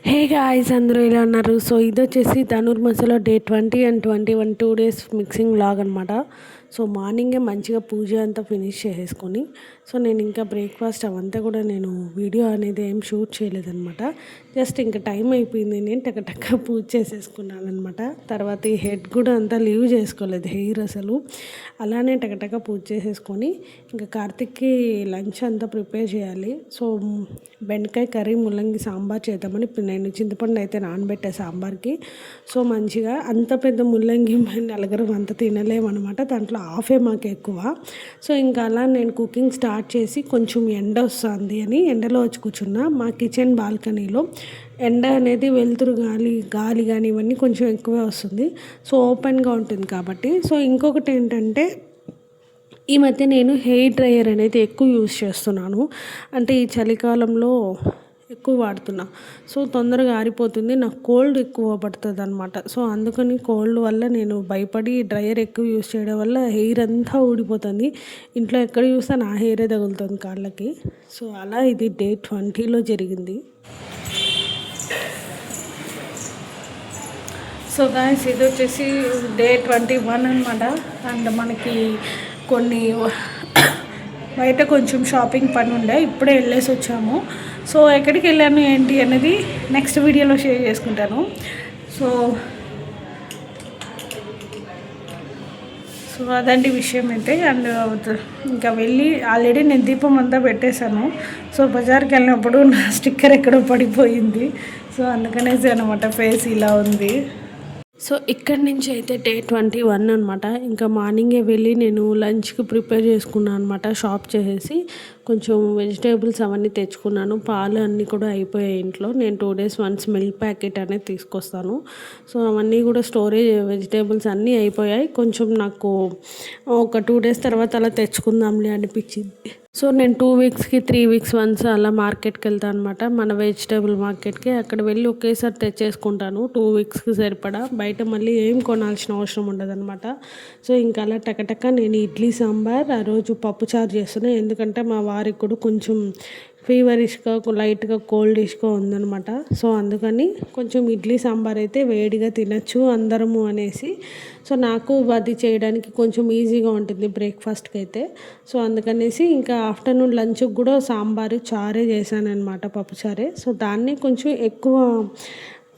Hey guys అందరూ ఎలా ఉన్నారు? సో ఇది వచ్చేసి ధనుర్మాసంలో day 20 and 21 2 days mixing vlog అనమాట. సో మార్నింగే మంచిగా పూజ అంతా ఫినిష్ చేసేసుకొని సో నేను ఇంకా బ్రేక్ఫాస్ట్ అవంతా కూడా నేను వీడియో అనేది ఏం షూట్ చేయలేదన్నమాట. జస్ట్ ఇంకా టైం అయిపోయింది, నేను టక పూజ చేసేసుకున్నాను అనమాట. తర్వాత ఈ హెడ్ కూడా అంతా లీవ్ చేసుకోలేదు, హెయిర్ అసలు అలానే టక పూజ చేసేసుకొని ఇంకా కార్తిక్కి లంచ్ అంతా ప్రిపేర్ చేయాలి. సో బెండకాయ కర్రీ ముల్లంగి సాంబార్ చేద్దామని ఇప్పుడు నేను చింతపండు అయితే నానబెట్టే సాంబార్కి. సో మంచిగా అంత పెద్ద ముల్లంగి నలుగురు అంత తినలేమన్నమాట, దాంట్లో హాఫే మాకు ఎక్కువ. సో ఇంకా అలా నేను కుకింగ్ స్టార్ట్ చేసి కొంచెం ఎండ వస్తుంది అని ఎండలో వచ్చి కూర్చున్నా. మా కిచెన్ బాల్కనీలో ఎండ అనేది వెలుతురు గాలి కానీ ఇవన్నీ కొంచెం ఎక్కువే వస్తుంది. సో ఓపెన్గా ఉంటుంది కాబట్టి. సో ఇంకొకటి ఏంటంటే ఈ మధ్య నేను హెయిర్ డ్రయర్ అనేది ఎక్కువ యూస్ చేస్తున్నాను. అంటే ఈ చలికాలంలో ఎక్కువ వాడుతున్నా. సో తొందరగా ఆరిపోతుంది, నాకు కోల్డ్ ఎక్కువ పడుతుంది అనమాట. సో అందుకని కోల్డ్ వల్ల నేను భయపడి డ్రయర్ ఎక్కువ యూస్ చేయడం వల్ల హెయిర్ అంతా ఊడిపోతుంది. ఇంట్లో ఎక్కడ చూసినా నా హెయిరే తగులుతుంది కాళ్ళకి. సో అలా ఇది డే 20లో జరిగింది. సో గాయస్ ఇది వచ్చేసి డే 21 అనమాట. అండ్ మనకి కొన్ని బయట కొంచెం షాపింగ్ పని ఉండే, ఇప్పుడే వెళ్ళేసి వచ్చాము. సో ఎక్కడికి వెళ్ళాను ఏంటి అనేది నెక్స్ట్ వీడియోలో షేర్ చేసుకుంటాను. సో సో అదండి విషయం అయితే. అండ్ ఇంకా వెళ్ళి ఆల్రెడీ నేను దీపం అంతా పెట్టేశాను. సో బజార్కి వెళ్ళినప్పుడు నా స్టిక్కర్ ఎక్కడో పడిపోయింది. సో అందుకనేసి అనమాట ఫేస్ ఇలా ఉంది. సో ఇక్కడి నుంచి అయితే డే 21 అనమాట. ఇంకా మార్నింగే వెళ్ళి నేను లంచ్కి ప్రిపేర్ చేసుకున్నాను అనమాట. షాప్ చేసేసి కొంచెం వెజిటేబుల్స్ అవన్నీ తెచ్చుకున్నాను. పాలు అన్నీ కూడా అయిపోయాయి ఇంట్లో. నేను 2 days once మిల్క్ ప్యాకెట్ అనేది తీసుకొస్తాను. సో అవన్నీ కూడా స్టోరేజ్ వెజిటేబుల్స్ అన్నీ అయిపోయాయి. కొంచెం నాకు ఒక 2 days తర్వాత అలా తెచ్చుకుందాంలే అనిపించింది. సో నేను 2 weeksకి 3 weeks వన్స్ అలా మార్కెట్కి వెళ్తాను అనమాట, మన వెజిటేబుల్ మార్కెట్కి. అక్కడ వెళ్ళి ఒకేసారి తెచ్చేసుకుంటాను 2 weeksకి సరిపడా. బయట మళ్ళీ ఏం కొనాల్సిన అవసరం ఉండదు అనమాట. సో ఇంకా అలా టక నేను ఇడ్లీ సాంబార్ ఆ రోజు పప్పుచారు చేస్తున్నాను. ఎందుకంటే మా వారికి కూడా కొంచెం ఫీవరిష్గా లైట్గా కోల్డిష్గా ఉందనమాట. సో అందుకని కొంచెం ఇడ్లీ సాంబార్ అయితే వేడిగా తినచ్చు అందరము అనేసి. సో నాకు అది చేయడానికి కొంచెం ఈజీగా ఉంటుంది బ్రేక్ఫాస్ట్కి అయితే. సో అందుకనేసి ఇంకా ఆఫ్టర్నూన్ లంచ్కి కూడా సాంబారు చారే చేశాను అనమాట, పప్పుచారే. సో దాన్ని కొంచెం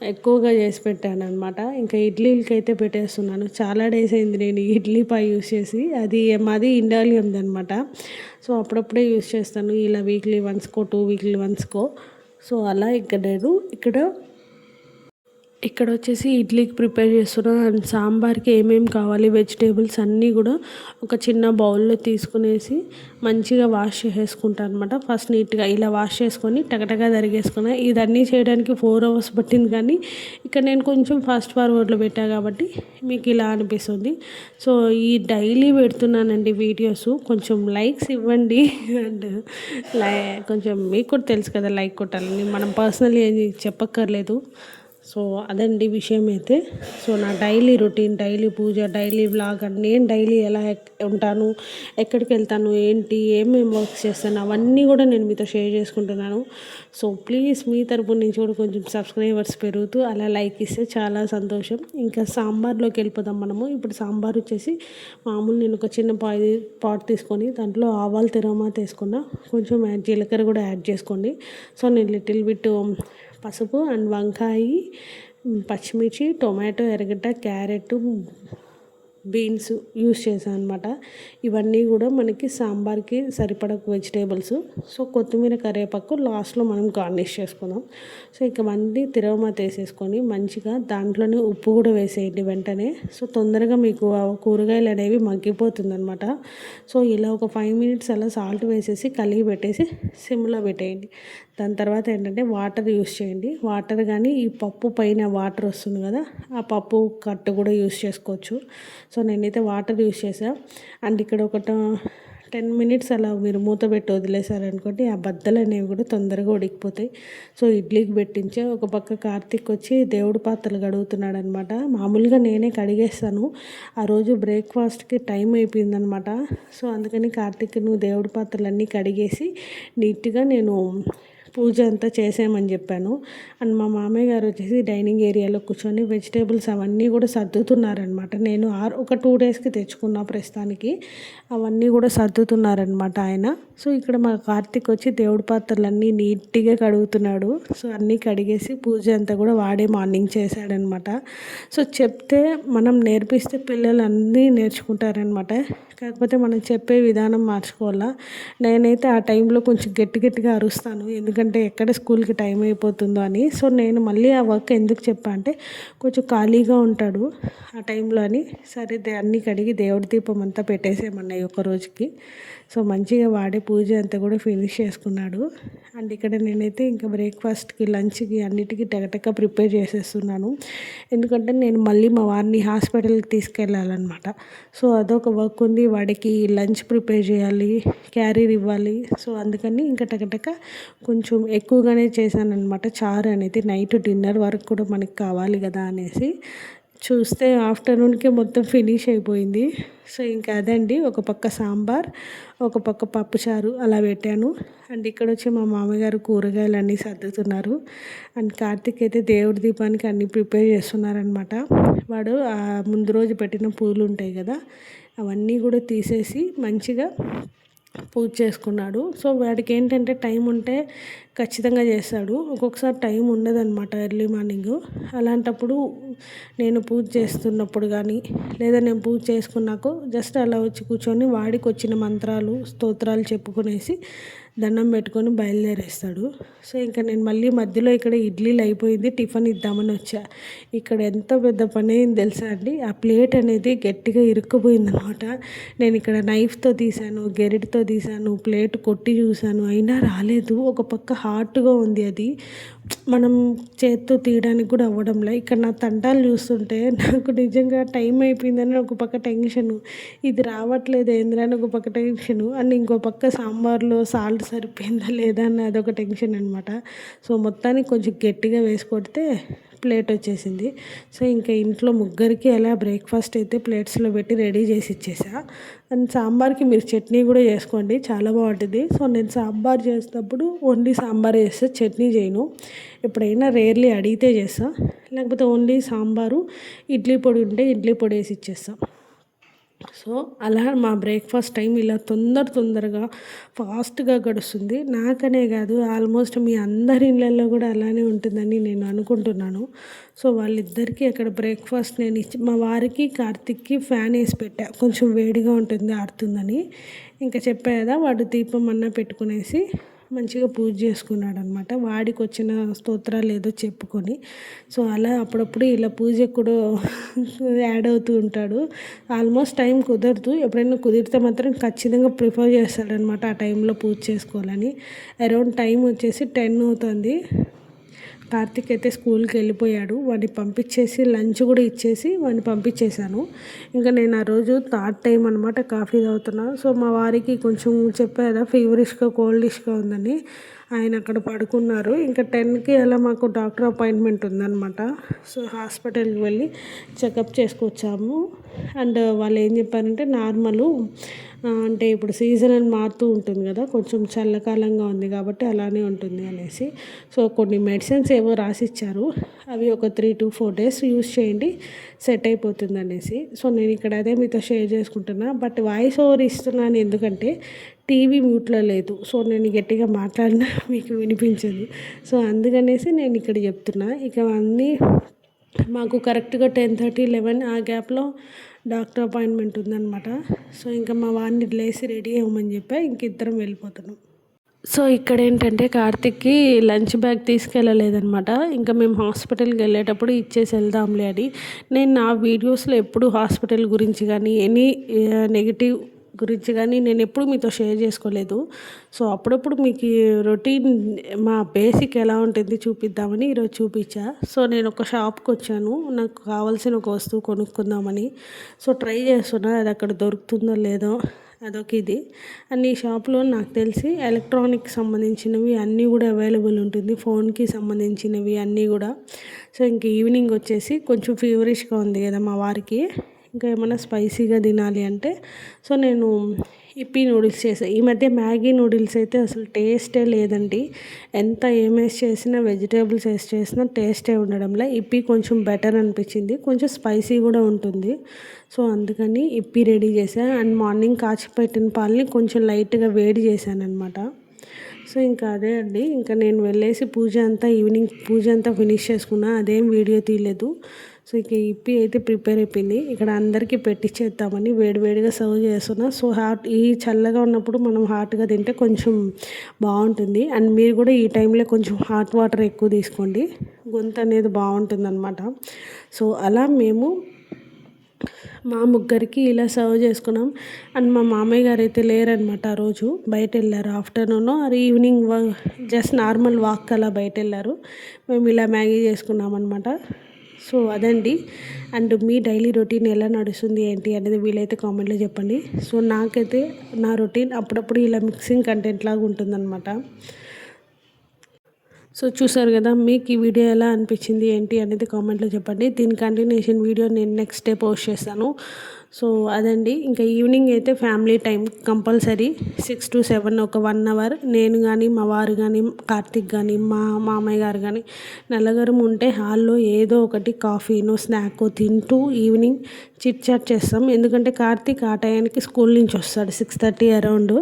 ఎక్కువగా చేసి పెట్టాను అనమాట. ఇంకా ఇడ్లీలకి అయితే పెట్టేస్తున్నాను. చాలా డేస్ అయింది నేను ఇడ్లీ పై యూస్ చేసి. అది మాది ఇండాలియంది అనమాట. సో అప్పుడప్పుడే యూస్ చేస్తాను, ఇలా వీక్లీ వన్స్కో 2 weekly వన్స్కో. సో అలా ఇక్కడ వచ్చేసి ఇడ్లీకి ప్రిపేర్ చేస్తున్నాను. అండ్ సాంబార్కి ఏమేమి కావాలి వెజిటేబుల్స్ అన్నీ కూడా ఒక చిన్న బౌల్లో తీసుకునేసి మంచిగా వాష్ చేసేసుకుంటాను అనమాట. ఫస్ట్ నీట్గా ఇలా వాష్ చేసుకొని టకటగా తరిగేసుకున్నా. ఇదన్నీ చేయడానికి 4 hours పట్టింది, కానీ ఇక్కడ నేను కొంచెం ఫాస్ట్ ఫార్వర్డ్లో పెట్టా కాబట్టి మీకు ఇలా అనిపిస్తుంది. సో ఈ డైలీ పెడుతున్నానండి వీడియోస్, కొంచెం లైక్స్ ఇవ్వండి. అండ్ కొంచెం మీకు కూడా తెలుసు కదా లైక్ కొట్టాలని, మనం పర్సనల్లీ ఏది చెప్పక్కర్లేదు. సో అదండి విషయం అయితే. సో నా డైలీ రొటీన్, డైలీ పూజ, డైలీ వ్లాగ్, అండ్ నేను డైలీ ఎలా ఉంటాను, ఎక్కడికి వెళ్తాను, ఏంటి ఏమేమి వర్క్స్ చేస్తాను అవన్నీ కూడా నేను మీతో షేర్ చేసుకుంటున్నాను. సో ప్లీజ్ మీ తరపు నుంచి కూడా కొంచెం సబ్స్క్రైబర్స్ పెరుగుతూ అలా లైక్ ఇస్తే చాలా సంతోషం. ఇంకా సాంబార్లోకి వెళ్ళిపోదాం మనము. ఇప్పుడు సాంబార్ వచ్చేసి మామూలు నేను ఒక చిన్న పాట్ తీసుకొని దాంట్లో ఆవాలు తిరగమాత వేసుకున్నా, కొంచెం జీలకర్ర కూడా యాడ్ చేసుకోండి. సో నేను లిటిల్ బిట్ పసుపు అండ్ వంకాయ, పచ్చిమిర్చి, టొమాటో, ఎర్రగడ్డ, క్యారెట్, బీన్స్ యూస్ చేశాను అనమాట. ఇవన్నీ కూడా మనకి సాంబార్కి సరిపడ వెజిటేబుల్స్. సో కొత్తిమీర, కరివేపాకు లాస్ట్లో మనం గార్నిష్ చేసుకుందాం. సో ఇక మళ్ళీ తిరగమాత వేసేసుకొని మంచిగా దాంట్లోనే ఉప్పు కూడా వేసేయండి వెంటనే. సో తొందరగా మీకు కూరగాయలు అనేవి మగ్గిపోతుంది అనమాట. సో ఇలా ఒక 5 minutes అలా సాల్ట్ వేసేసి కలిగి పెట్టేసి సిమ్లో పెట్టేయండి. దాని తర్వాత ఏంటంటే వాటర్ యూస్ చేయండి. వాటర్ కానీ ఈ పప్పు పైన వాటర్ వస్తుంది కదా, ఆ పప్పు కట్టు కూడా యూస్ చేసుకోవచ్చు. సో నేనైతే వాటర్ యూస్ చేసాను. అండ్ ఇక్కడ ఒక 10 minutes అలా మీరు మూత పెట్టి వదిలేసారనుకోండి, ఆ బద్దలు అనేవి కూడా తొందరగా ఉడికిపోతాయి. సో ఇడ్లీకి పెట్టించే ఒక పక్క కార్తీక్ వచ్చి దేవుడి పాత్రలు కడుగుతున్నాడు అనమాట. మామూలుగా నేనే కడిగేస్తాను, ఆ రోజు బ్రేక్ఫాస్ట్కి టైం అయిపోయిందనమాట. సో అందుకని కార్తీక్ నువ్వు దేవుడి పాత్రలన్నీ కడిగేసి నీట్గా నేను పూజ అంతా చేసామని చెప్పాను. అండ్ మా మామయ్య గారు వచ్చేసి డైనింగ్ ఏరియాలో కూర్చొని వెజిటేబుల్స్ అవన్నీ కూడా సర్దుతున్నారనమాట. నేను ఒక 2 డేస్కి తెచ్చుకున్న ప్రస్తుతానికి అవన్నీ కూడా సర్దుతున్నారనమాట ఆయన. సో ఇక్కడ మా కార్తీక్ వచ్చి దేవుడి పాత్రలన్నీ నీట్గా కడుగుతున్నాడు. సో అన్నీ కడిగేసి పూజ అంతా కూడా వాడే మార్నింగ్ చేశాడనమాట. సో చెప్తే మనం నేర్పిస్తే పిల్లలు అన్నీ నేర్చుకుంటారనమాట. కాకపోతే మనం చెప్పే విధానం మార్చుకోవాలా. నేనైతే ఆ టైంలో కొంచెం గట్టిగా అరుస్తాను, ఎందుకంటే ఎక్కడ స్కూల్కి టైం అయిపోతుందో అని. సో నేను మళ్ళీ ఆ వర్క్ ఎందుకు చెప్పా అంటే కొంచెం ఖాళీగా ఉంటాడు ఆ టైంలో అని. సరే అన్నీ కడిగి దేవుడి దీపం అంతా పెట్టేసేమన్నాయి ఒక రోజుకి. సో మంచిగా వాడే పూజ అంతా కూడా ఫినిష్ చేసుకున్నాడు. అండ్ ఇక్కడ నేనైతే ఇంకా బ్రేక్ఫాస్ట్కి లంచ్కి అన్నిటికీ టగటక ప్రిపేర్ చేసేస్తున్నాను. ఎందుకంటే నేను మళ్ళీ మా వారిని హాస్పిటల్కి తీసుకెళ్ళాలన్నమాట. సో అదొక వర్క్ ఉంది. వాడికి లంచ్ ప్రిపేర్ చేయాలి, క్యారీర్ ఇవ్వాలి. సో అందుకని ఇంకా టగటక కొంచెం ఎక్కువగానే చేశానన్నమాట. చారు అనేది నైట్ డిన్నర్ వరకు కూడా మనకి కావాలి కదా అనేసి. చూస్తే ఆఫ్టర్నూన్కే మొత్తం ఫినిష్ అయిపోయింది. సో ఇంకా అదండి, ఒక పక్క సాంబార్, ఒక పక్క పప్పుచారు అలా పెట్టాను. అండ్ ఇక్కడ వచ్చి మా మామగారు కూరగాయలు అన్నీ సర్దుతున్నారు. అండ్ కార్తీక్ అయితే దేవుడి దీపానికి అన్నీ ప్రిపేర్ చేస్తున్నారనమాట. వాడు ముందు రోజు పెట్టిన పూలు ఉంటాయి కదా, అవన్నీ కూడా తీసేసి మంచిగా పూజ చేసుకున్నాడు. సో వాడికి ఏంటంటే టైం ఉంటే ఖచ్చితంగా చేస్తాడు, ఒక్కొక్కసారి టైం ఉండదన్నమాట ఎర్లీ మార్నింగ్. అలాంటప్పుడు నేను పూజ చేస్తున్నప్పుడు కానీ లేదా నేను పూజ చేసుకున్నాక జస్ట్ అలా వచ్చి కూర్చొని వాడికి వచ్చిన మంత్రాలు స్తోత్రాలు చెప్పుకునేసి దండం పెట్టుకొని బయలుదేరేస్తాడు. సో ఇంకా నేను మళ్ళీ మధ్యలో ఇక్కడ ఇడ్లీలు అయిపోయింది, టిఫిన్ ఇద్దామని వచ్చా. ఇక్కడ ఎంత పెద్ద పని అయింది తెలుసా అండి. ఆ ప్లేట్ అనేది గట్టిగా ఇరుక్కుపోయిందనమాట. నేను ఇక్కడ నైఫ్తో తీసాను, గెరిటితో తీసాను, ప్లేట్ కొట్టి చూశాను, అయినా రాలేదు. ఒక పక్క హార్ట్గా ఉంది, అది మనం చేత్తో తీయడానికి కూడా అవ్వడంలే. ఇక్కడ నా తంటాలు చూస్తుంటే నాకు నిజంగా టైం అయిపోయిందని ఒక పక్క టెన్షను, ఇది రావట్లేదు ఏంద్రా అని ఒక పక్క టెన్షను, అండ్ ఇంకో పక్క సాంబార్లో సాల్ట్ సరిపోయిందా లేదా అని అదొక టెన్షన్ అనమాట. సో మొత్తానికి కొంచెం గట్టిగా వేసి కొడితే ప్లేట్ వచ్చేసింది. సో ఇంకా ఇంట్లో ముగ్గురికి అలా బ్రేక్ఫాస్ట్ అయితే ప్లేట్స్లో పెట్టి రెడీ చేసి ఇచ్చేసా. అండ్ సాంబార్కి మీరు చట్నీ కూడా చేసుకోండి, చాలా బాగుంటుంది. సో నేను సాంబార్ చేసేటప్పుడు ఓన్లీ సాంబార్ చేస్తా, చట్నీ చేయను. ఎప్పుడైనా రేర్లీ అడిగితే చేస్తా, లేకపోతే ఓన్లీ సాంబారు, ఇడ్లీ పొడి ఉంటే ఇడ్లీ పొడి వేసి ఇచ్చేస్తాం. సో అలా మా బ్రేక్ఫాస్ట్ టైం ఇలా తొందరగా ఫాస్ట్గా గడుస్తుంది. నాకనే కాదు, ఆల్మోస్ట్ మీ అందరి ఇళ్ళల్లో కూడా అలానే ఉంటుందని నేను అనుకుంటున్నాను. సో వాళ్ళిద్దరికీ అక్కడ బ్రేక్ఫాస్ట్ నేను ఇచ్చి మా వారికి కార్తిక్కి ఫ్యాన్ వేసి పెట్టా, కొంచెం వేడిగా ఉంటుంది ఆడుతుందని. ఇంకా చెప్పా కదా, వాడు దీపం అన్నా పెట్టుకునేసి మంచిగా పూజ చేసుకున్నాడు అనమాట, వాడికి వచ్చిన స్తోత్రాలు ఏదో చెప్పుకొని. సో అలా అప్పుడప్పుడు ఇలా పూజకు కూడా యాడ్ అవుతూ ఉంటాడు. ఆల్మోస్ట్ టైం కుదరదు, ఎప్పుడైనా కుదిరితే మాత్రం ఖచ్చితంగా ప్రిఫర్ చేస్తాడనమాట ఆ టైంలో పూజ చేసుకోవాలని. అరౌండ్ టైం వచ్చేసి 10 అవుతుంది. కార్తిక్ అయితే స్కూల్కి వెళ్ళిపోయాడు, వాడిని పంపించేసి లంచ్ కూడా ఇచ్చేసి వాడిని పంపించేశాను. ఇంకా నేను ఆ రోజు థర్డ్ టైం అనమాట కాఫీ తాగుతున్నాను. సో మా వారికి కొంచెం చెప్పా కదా ఫీవరిష్గా కోల్డిష్గా ఉందని, ఆయన అక్కడ పడుకున్నారు. ఇంకా 10కి అలా మాకు డాక్టర్ అపాయింట్మెంట్ ఉందన్నమాట. సో హాస్పిటల్కి వెళ్ళి చెకప్ చేసుకొచ్చాము. అండ్ వాళ్ళు ఏం చెప్పారంటే నార్మలు, అంటే ఇప్పుడు సీజన్ అని మారుతూ ఉంటుంది కదా, కొంచెం చల్లకాలంగా ఉంది కాబట్టి అలానే ఉంటుంది అనేసి. సో కొన్ని మెడిసిన్స్ ఏవో రాసిచ్చారు, అవి ఒక 3 to 4 days యూస్ చేయండి, సెట్ అయిపోతుంది అనేసి. సో నేను ఇక్కడ అదే మీతో షేర్ చేసుకుంటున్నా. బట్ వాయిస్ ఓవర్ ఇస్తున్నాను ఎందుకంటే టీవీ మ్యూట్లో లేదు. సో నేను గట్టిగా మాట్లాడినా మీకు వినిపించదు. సో అందుకనేసి నేను ఇక్కడ చెప్తున్నా. ఇక అన్నీ మాకు కరెక్ట్గా 10:30, 11 ఆ గ్యాప్లో డాక్టర్ అపాయింట్మెంట్ ఉందన్నమాట. సో ఇంకా మా వాడిని లేసి రెడీ అవ్వమని చెప్పా, ఇంక ఇద్దరం వెళ్ళిపోతున్నాం. సో ఇక్కడ ఏంటంటే కార్తిక్కి లంచ్ బ్యాగ్ తీసుకెళ్ళలేదనమాట. ఇంకా మేము హాస్పిటల్కి వెళ్ళేటప్పుడు ఇచ్చేసి వెళ్దాంలే అని. నేను నా వీడియోస్లో ఎప్పుడు హాస్పిటల్ గురించి కానీ ఎనీ నెగిటివ్ గురించి కానీ నేను ఎప్పుడు మీతో షేర్ చేసుకోలేదు. సో అప్పుడప్పుడు మీకు రొటీన్ మా బేసిక్ ఎలా ఉంటుంది చూపిద్దామని ఈరోజు చూపించా. సో నేను ఒక షాప్కి వచ్చాను, నాకు కావాల్సిన ఒక వస్తువు కొనుక్కుందామని. సో ట్రై చేస్తున్నా అది అక్కడ దొరుకుతుందో లేదో, అదొక ఇది. అండ్ ఈ షాప్లో నాకు తెలిసి ఎలక్ట్రానిక్ సంబంధించినవి అన్నీ కూడా అవైలబుల్ ఉంటుంది, ఫోన్కి సంబంధించినవి అన్నీ కూడా. సో ఇంక ఈవినింగ్ వచ్చేసి కొంచెం ఫీవరిష్గా ఉంది కదా మా వారికి, ఇంకా ఏమైనా స్పైసీగా తినాలి అంటే, సో నేను ఇప్పీ నూడిల్స్ చేసాను. ఈ మధ్య మ్యాగీ నూడిల్స్ అయితే అసలు టేస్టే లేదండి. ఎంత ఏమేసి చేసినా వెజిటేబుల్స్ వేసి చేసినా టేస్టే ఉండడంలే. ఇప్పీ కొంచెం బెటర్ అనిపించింది. కొంచెం స్పైసీ కూడా ఉంటుంది. సో అందుకని ఇప్పీ రెడీ చేశాను. అండ్ మార్నింగ్ కాచిపెట్టిన పాలని కొంచెం లైట్గా వేడి చేశాను అనమాట. సో ఇంకా అదే అండి, ఇంకా నేను వెళ్ళేసి ఈవినింగ్ పూజ అంతా ఫినిష్ చేసుకున్నా. అదేం వీడియో తీయలేదు. సో ఇక ఇప్పి అయితే ప్రిపేర్ అయిపోయింది. ఇక్కడ అందరికీ పెట్టించేద్దామని వేడివేడిగా సర్వ్ చేస్తున్నా. సో ఈ చల్లగా ఉన్నప్పుడు మనం హాట్గా తింటే కొంచెం బాగుంటుంది. అండ్ మీరు కూడా ఈ టైంలో కొంచెం హాట్ వాటర్ ఎక్కువ తీసుకోండి, గొంతు అనేది బాగుంటుందన్నమాట. సో అలా మేము మా ముగ్గురికి ఇలా సర్వ్ చేసుకున్నాం. అండ్ మా మామయ్య గారు అయితే లేరనమాట. ఆ రోజు బయట వెళ్ళారు. ఆఫ్టర్నూన్ అది ఈవినింగ్ జస్ట్ నార్మల్ వాక్ అలా బయట వెళ్ళారు. మేము ఇలా మ్యాగీ చేసుకున్నాం అనమాట. సో అదండి. అండ్ మీ డైలీ రొటీన్ ఎలా నడుస్తుంది ఏంటి అనేది వీలైతే కామెంట్లో చెప్పండి. సో నాకైతే నా రొటీన్ అప్పుడప్పుడు ఇలా మిక్సింగ్ కంటెంట్ లాగా ఉంటుందన్నమాట. సో చూసారు కదా, మీకు ఈ వీడియో ఎలా అనిపించింది ఏంటి అనేది కామెంట్లో చెప్పండి. దీని కంటిన్యూషన్ వీడియో నేను నెక్స్ట్ డే పోస్ట్ చేస్తాను. సో అదండి, ఇంకా ఈవినింగ్ అయితే ఫ్యామిలీ టైం కంపల్సరీ 6 to 7 ఒక 1 అవర్ నేను కానీ మా వారు కానీ కార్తిక్ కానీ మా మామయ్య గారు కానీ నలుగురం ఉంటే హాల్లో ఏదో ఒకటి కాఫీనో స్నాకో తింటూ ఈవినింగ్ చిట్ చాట్ చేస్తాం. ఎందుకంటే కార్తిక్ ఆ టయానికి స్కూల్ నుంచి వస్తాడు 6:30 అరౌండ్.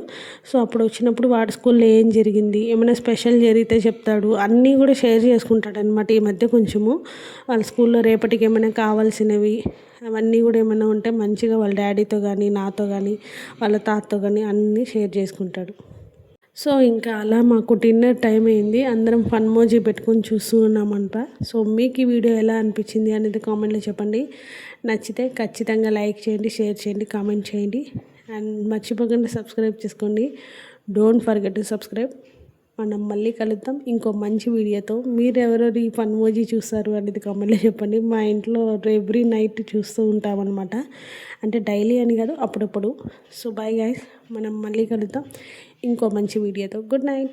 సో అప్పుడు వచ్చినప్పుడు వాడి స్కూల్లో ఏం జరిగింది, ఏమైనా స్పెషల్ జరిగితే చెప్తాడు, అన్నీ కూడా షేర్ చేసుకుంటాడు అనమాట. ఈ మధ్య కొంచెము వాళ్ళ స్కూల్లో రేపటికి ఏమైనా కావాల్సినవి అవన్నీ కూడా ఏమైనా ఉంటే మంచిగా వాళ్ళ డాడీతో కానీ నాతో కానీ వాళ్ళ తాతతో కానీ అన్నీ షేర్ చేసుకుంటాడు. సో ఇంకా అలా మాకు డిన్నర్ టైం అయింది. అందరం ఫన్మోజీ పెట్టుకొని చూస్తూ ఉన్నామంట. సో మీకు ఈ వీడియో ఎలా అనిపించింది అనేది కామెంట్లో చెప్పండి. నచ్చితే ఖచ్చితంగా లైక్ చేయండి, షేర్ చేయండి, కామెంట్ చేయండి. అండ్ మర్చిపోకుండా సబ్స్క్రైబ్ చేసుకోండి. Don't forget to subscribe. మనం మళ్ళీ కలుద్దాం ఇంకో మంచి వీడియోతో. మీరు ఎవరెవరు ఈ ఫన్మోజీ చూస్తారు అనేది కామెంట్లో చెప్పండి. మా ఇంట్లో ఎవ్రీ నైట్ చూస్తూ ఉంటామన్నమాట. అంటే డైలీ అని కాదు, అప్పుడప్పుడు. సో బాయ్ గైస్, మనం మళ్ళీ కలుద్దాం ఇంకో మంచి వీడియోతో. Good night.